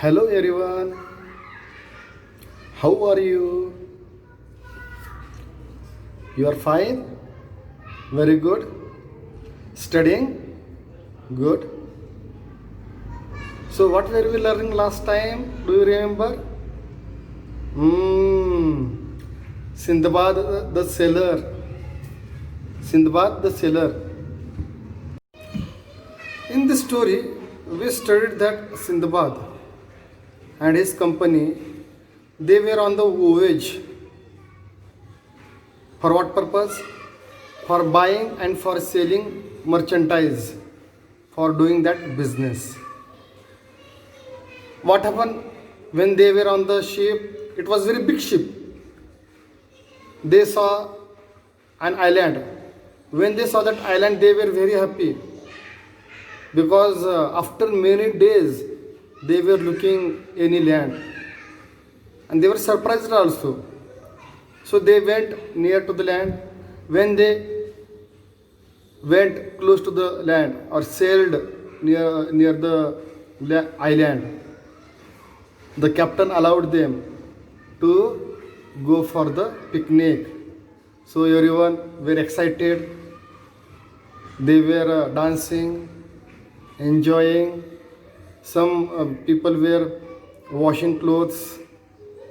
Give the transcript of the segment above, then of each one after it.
Hello everyone, how are you? You are fine? Very good. Studying? Good. So, what were we learning last time? Do you remember? Hmm. Sindbad the sailor. Sindbad the sailor. In this story, we studied that Sindbad and his company they were on the voyage. For what purpose? For buying and for selling merchandise, for doing that business. What happened when they were on the ship? It was very big ship. They saw an island. When they saw that island, they were very happy because after many days they were looking any land, and they were surprised also. So they went near to the land. When they went close to the land or sailed near the island, the captain allowed them to go for the picnic. So everyone were excited. They were dancing, enjoying. Some people were washing clothes.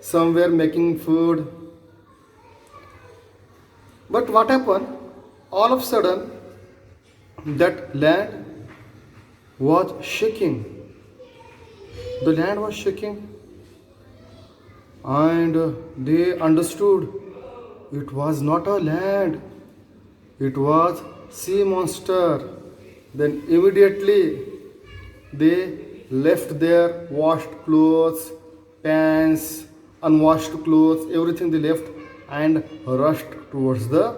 Some were making food. But what happened? All of a sudden, that land was shaking. The land was shaking, and they understood it was not a land, it was sea monster. Then immediately they left their washed clothes, pants, unwashed clothes, everything they left and rushed towards the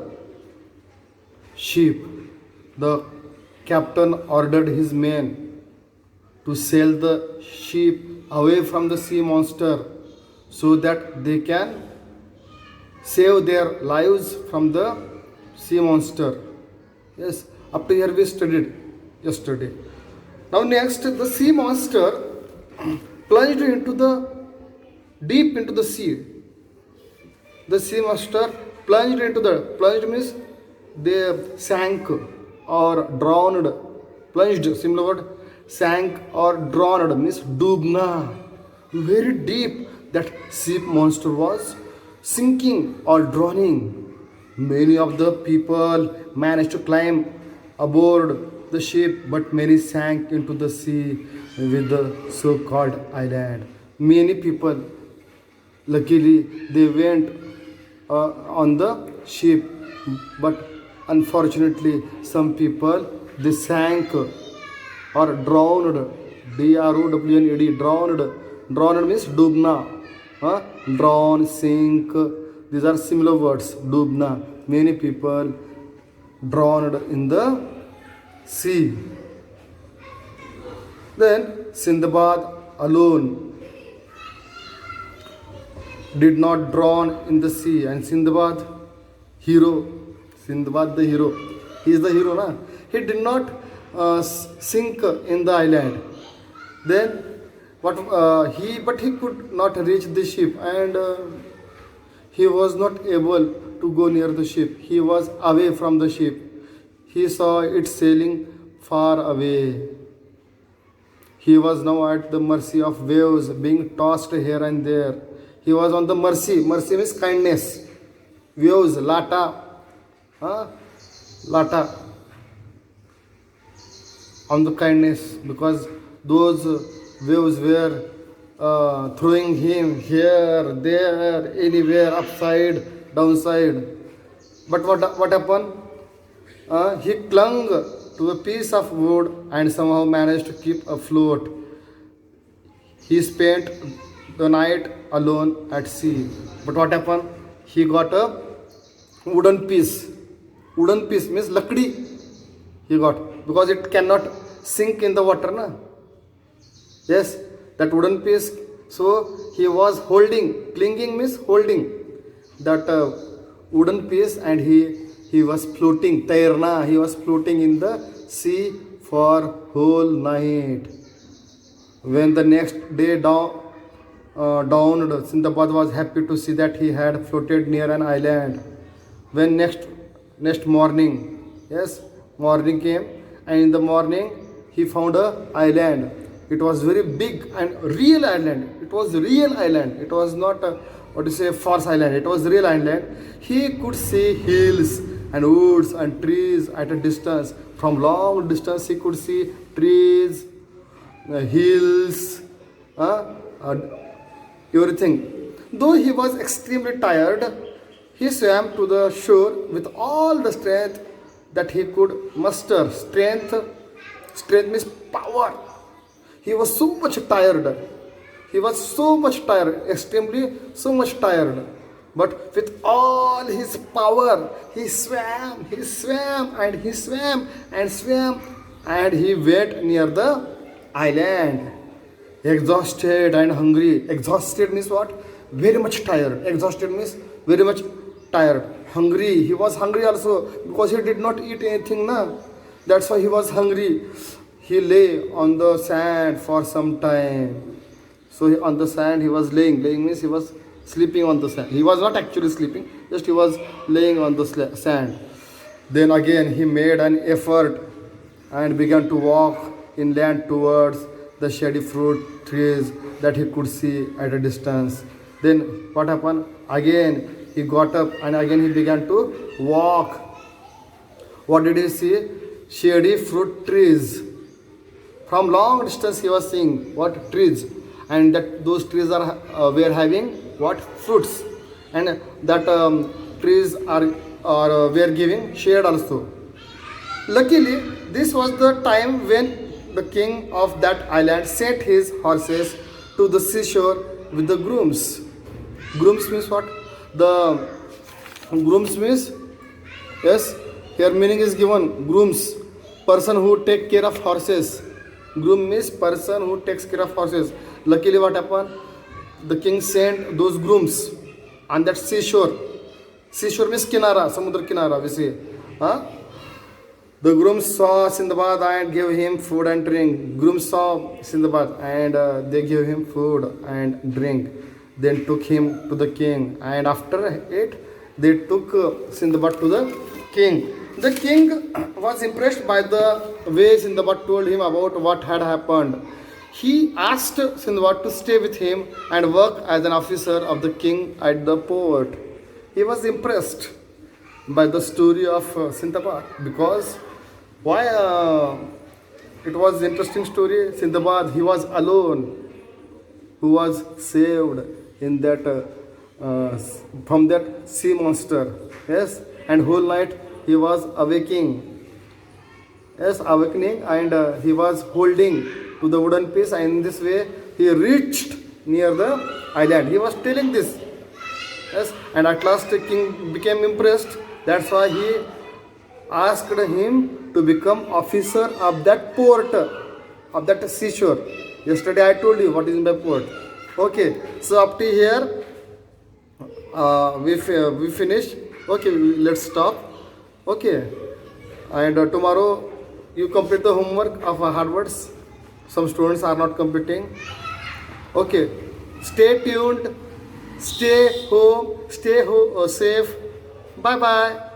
ship. The captain ordered his men to sail the ship away from the sea monster so that they can save their lives from the sea monster. Yes, up to here we studied yesterday. Now next, the sea monster plunged into the deep into the sea. The sea monster plunged means they sank or drowned. Plunged, similar word, sank or drowned means dubna. Very deep that sea monster was sinking or drowning. Many of the people managed to climb aboard the ship, but many sank into the sea with the so-called island. Many people, luckily, they went on the ship, but unfortunately, some people they sank or drowned. D-R-O-W-N-E-D, drowned. Drowned means dubna. Drown, sink. These are similar words. Dubna. Many people drowned in the sea. Then Sindbad alone did not drown in the sea, and Sindbad the hero, he is the hero, na? He did not sink in the island. Then but he could not reach the ship, and he was not able to go near the ship. He was away from the ship. He saw it sailing far away. He was now at the mercy of waves, being tossed here and there. He was on the mercy. Mercy means kindness. Waves, lata, on the kindness, because those waves were throwing him here, there, anywhere, upside, downside. But what happened? He clung to a piece of wood and somehow managed to keep afloat. He spent the night alone at sea. But what happened? He got a wooden piece. Wooden piece means lakdi. He got, because it cannot sink in the water, na? Yes, that wooden piece. So he was holding, clinging means holding that wooden piece, and he was floating. Tairna, he was floating in the sea for whole night. When the next day dawned, Sindbad was happy to see that he had floated near an island. When next morning, yes, morning came, and in the morning he found a island. It was very big and real island. It was real island. It was not a, what to say, false island. It was real island. He could see hills and woods and trees at a distance. From long distance, he could see trees, hills, uh, everything. Though he was extremely tired, he swam to the shore with all the strength that he could muster. Strength means power. He was so much tired. He was so much tired, extremely so much tired. But with all his power, he swam, and he swam, and swam, and he went near the island. Exhausted and hungry. Exhausted means what? Very much tired. Exhausted means very much tired. Hungry. He was hungry also because he did not eat anything. Na? That's why he was hungry. He lay on the sand for some time. So on the sand he was laying. Laying means he was sleeping on the sand. He was not actually sleeping. Just he was laying on the sand. Then again he made an effort and began to walk inland towards the shady fruit trees that he could see at a distance. Then what happened? Again he got up and again he began to walk. What did he see? Shady fruit trees. From long distance he was seeing what? Trees. And that those trees are were having what? Fruits. And that trees are were giving shade also. Luckily, this was the time when the king of that island sent his horses to the seashore with the grooms. Grooms means what? The grooms means, yes, here meaning is given. Grooms, person who take care of horses. Groom means person who takes care of horses. Luckily what happened? The king sent those grooms on that seashore. Seashore means kinara, samudra kinara, we say. Huh? The grooms saw Sindbad and gave him food and drink. Grooms saw Sindbad and they gave him food and drink. Then took him to the king. And after it, they took Sindbad to the king. The king was impressed by the way Sindbad told him about what had happened. He asked Sindbad to stay with him and work as an officer of the king at the port. He was impressed by the story of Sindbad because why it was interesting story. Sindbad, he was alone, who was saved in that from that sea monster. Yes, and whole night he was awakening. Yes, awakening, and he was holding to the wooden piece, and in this way he reached near the island. He was telling this. Yes, and at last the king became impressed. That's why he asked him to become officer of that port, of that seashore. Yesterday I told you what is my port. Okay, so up to here we finish. Okay, let's stop. Okay, and tomorrow you complete the homework of hard words. Some students are not completing. Okay, stay tuned, stay home, safe. Bye bye.